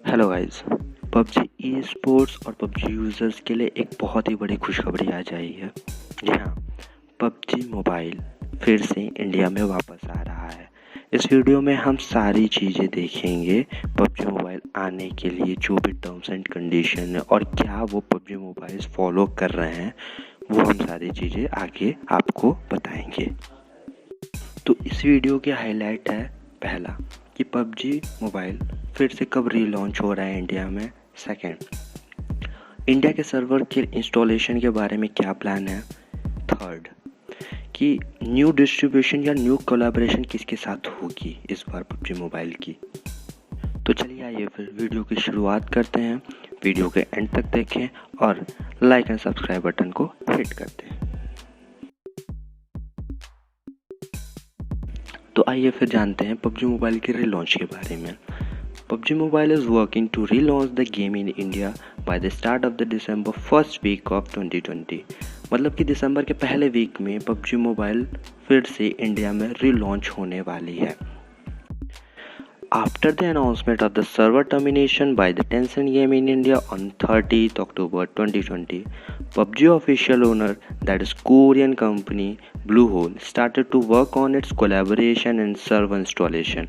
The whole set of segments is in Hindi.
Hello guys. PUBG e sports और पबजी यूज़र्स के लिए एक बहुत ही बड़ी खुशखबरी आ जाई है। जी हाँ, पबजी मोबाइल फिर से इंडिया में वापस आ रहा है। इस वीडियो में हम सारी चीज़ें देखेंगे। पबजी मोबाइल आने के लिए जो भी टर्म्स एंड कंडीशन है और क्या वो पबजी मोबाइल फॉलो कर रहे हैं, वो हम सारी चीज़ें आगे आपको बताएंगे। तो इस वीडियो के हाईलाइट है, पहला कि पबजी मोबाइल फिर से कब रीलॉन्च हो रहा है इंडिया में। सेकंड, इंडिया के सर्वर के इंस्टॉलेशन के बारे में क्या प्लान है। थर्ड, कि न्यू डिस्ट्रीब्यूशन या न्यू कोलैबोरेशन किसके साथ होगी इस बार पबजी मोबाइल की। तो चलिए आइए फिर वीडियो की शुरुआत करते हैं। वीडियो के एंड तक देखें और लाइक एंड सब्सक्राइब बटन को हिट करते हैं। तो आइए फिर जानते हैं पबजी मोबाइल के रीलॉन्च के बारे में। PUBG Mobile is working to relaunch the game in India by the start of the December first week of 2020। मतलब कि दिसंबर के पहले वीक में PUBG Mobile फिर से इंडिया में रीलॉन्च होने वाली है। After the announcement of the server termination by the Tencent game in India on 30th October 2020, PUBG official owner, that is Korean company Bluehole, started to work on its collaboration and server installation।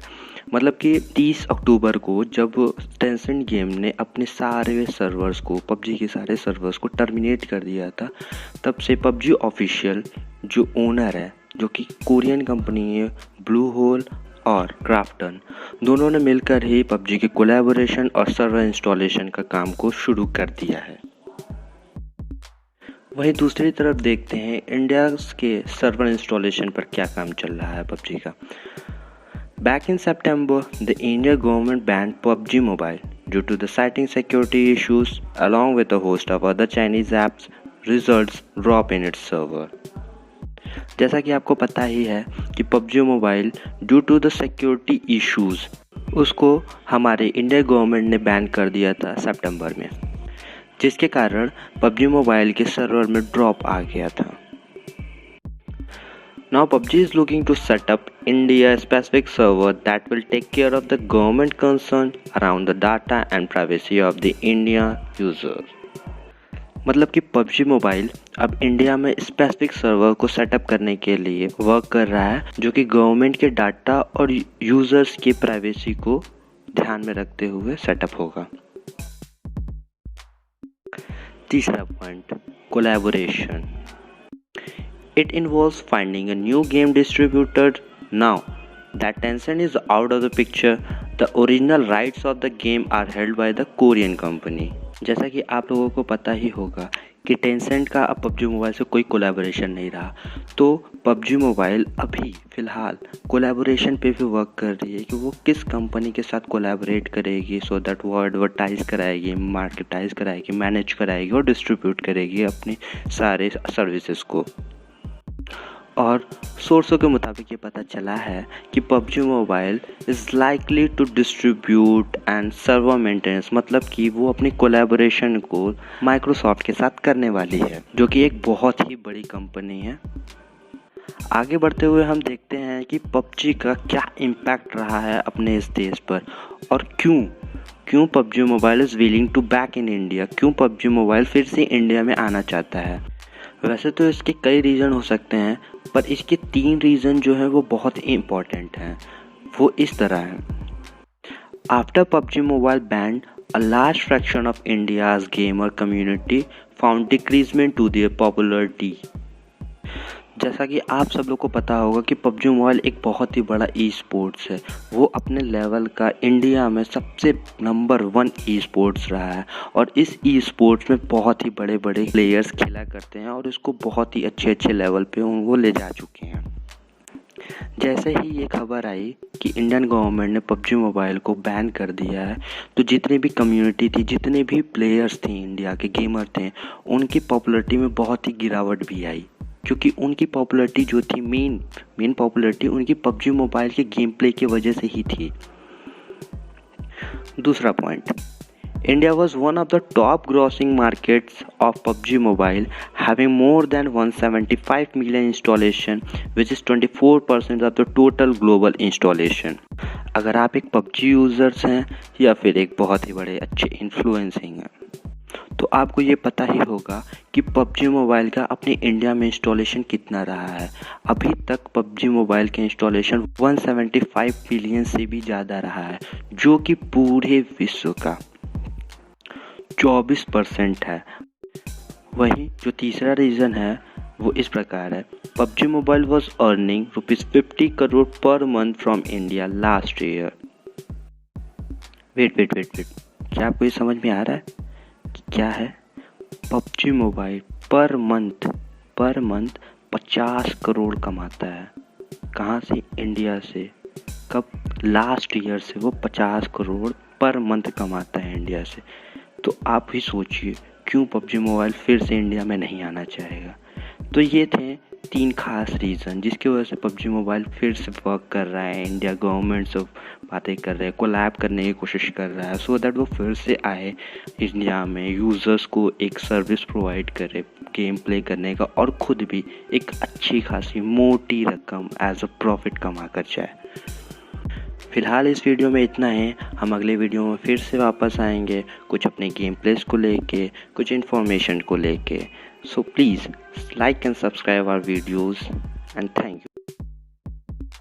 मतलब कि 30 अक्टूबर को जब टेंसेंट गेम ने अपने सारे सर्वर्स को, पबजी के सारे सर्वर्स को टर्मिनेट कर दिया था, तब से पबजी ऑफिशियल जो ओनर है, जो कि कोरियन कंपनी है, ब्लू होल और क्राफ्टन, दोनों ने मिलकर ही पबजी के कोलैबोरेशन और सर्वर इंस्टॉलेशन का काम को शुरू कर दिया है। वहीं दूसरी तरफ देखते हैं इंडिया के सर्वर इंस्टॉलेशन पर क्या काम चल रहा है पबजी का। Back in September, the Indian government banned PUBG Mobile due to the citing security issues along with a host of other Chinese apps results drop in its server। जैसा कि आपको पता ही है कि PUBG Mobile due to the security issues उसको हमारे इंडियन गवर्नमेंट ने बैन कर दिया था सितंबर में, जिसके कारण PUBG Mobile के सर्वर में ड्रॉप आ गया था। Now PUBG is looking to set up India specific server that will take care of the government concern around the data and privacy of the India user। मतलब कि PUBG मोबाइल अब इंडिया में स्पेसिफिक सर्वर को सेटअप करने के लिए वर्क कर रहा है, जो कि गवर्नमेंट के डाटा और यूजर्स की प्राइवेसी को ध्यान में रखते हुए सेटअप होगा। तीसरा point, collaboration. It involves finding a new game distributor. Now that Tencent is out of the picture, the original rights of the game are held by the Korean company। जैसा कि आप लोगों को पता ही होगा कि टेंसेंट का अब पबजी मोबाइल से कोई कोलैबोरेशन नहीं रहा, तो पबजी मोबाइल अभी फ़िलहाल कोलैबोरेशन पे भी वर्क कर रही है कि वो किस कंपनी के साथ कोलैबोरेट करेगी, सो दैट वो एडवर्टाइज़ कराएगी, मार्केटाइज़ कराएगी, मैनेज कराएगी और डिस्ट्रीब्यूट करेगी अपने सारे सर्विसेज को। और सोर्सों के मुताबिक ये पता चला है कि PUBG mobile is likely to distribute and server maintenance, मतलब कि वो अपनी कोलैबोरेशन को माइक्रोसॉफ्ट के साथ करने वाली है, जो कि एक बहुत ही बड़ी कंपनी है। आगे बढ़ते हुए हम देखते हैं कि पबजी का क्या इम्पैक्ट रहा है अपने इस देश पर और क्यों PUBG mobile is willing to back in India, क्यों पबजी मोबाइल फिर से इंडिया में आना चाहता है। वैसे तो इसके कई रीज़न हो सकते हैं, पर इसके 3 रीज़न जो है वो बहुत ही इम्पॉर्टेंट हैं। वो इस तरह हैं। After PUBG mobile banned, a large fraction of India's gamer community found decreasement to their popularity. जैसा कि आप सब लोग को पता होगा कि पबजी मोबाइल एक बहुत ही बड़ा ई स्पोर्ट्स है, वो अपने लेवल का इंडिया में सबसे नंबर 1 ई स्पोर्ट्स रहा है और इस ई स्पोर्ट्स में बहुत ही बड़े बड़े प्लेयर्स खेला करते हैं और इसको बहुत ही अच्छे लेवल पे वो ले जा चुके हैं। जैसे ही ये खबर आई कि इंडियन गवर्नमेंट ने पबजी मोबाइल को बैन कर दिया है, तो जितनी भी कम्युनिटी थी, जितने भी प्लेयर्स थे, इंडिया के गेमर थे, उनकी पॉपुलरिटी में बहुत ही गिरावट भी आई, क्योंकि उनकी पॉपुलरिटी जो थी, मेन पॉपुलरिटी उनकी पबजी मोबाइल के गेम प्ले की वजह से ही थी। दूसरा point, India was one of the top grossing markets of PUBG Mobile, having more than 175 million installation, which is 24% of the total global installation. अगर आप एक PUBG यूज़र्स हैं या फिर एक बहुत ही बड़े अच्छे इन्फ्लुएंसिंग हैं, तो आपको ये पता ही होगा कि PUBG मोबाइल का अपने इंडिया में इंस्टॉलेशन कितना रहा है। अभी तक PUBG मोबाइल के इंस्टॉलेशन 175 बिलियन से भी ज़्यादा रहा है, जो कि पूरे विश्व का 24% है। वहीं जो तीसरा रीज़न है वो इस प्रकार है, PUBG mobile was earning ₹50 crore per month from India last year. Wait, क्या आपको ये समझ में आ रहा है कि क्या है? PUBG mobile per month 50 crore कमाता है। कहाँ से? इंडिया से। कब? लास्ट ईयर से वो 50 करोड़ पर मंथ कमाता है इंडिया से। तो आप ही सोचिए क्यों PUBG मोबाइल फिर से इंडिया में नहीं आना चाहेगा। तो ये थे 3 खास रीज़न जिसकी वजह से PUBG मोबाइल फिर से वर्क कर रहा है। इंडिया गवर्नमेंट से बातें कर रहे हैं, कोलैब करने की कोशिश कर रहा है, सो दैट वो फिर से आए इंडिया में, यूज़र्स को एक सर्विस प्रोवाइड करे गेम प्ले करने का, और ख़ुद भी एक अच्छी खासी मोटी रकम एज अ प्रॉफिट कमा कर जाए। फिलहाल इस वीडियो में इतना है। हम अगले वीडियो में फिर से वापस आएंगे, कुछ अपने गेम प्लेस को लेके, कुछ इन्फॉर्मेशन को लेके। So please like and subscribe our videos, and thank you.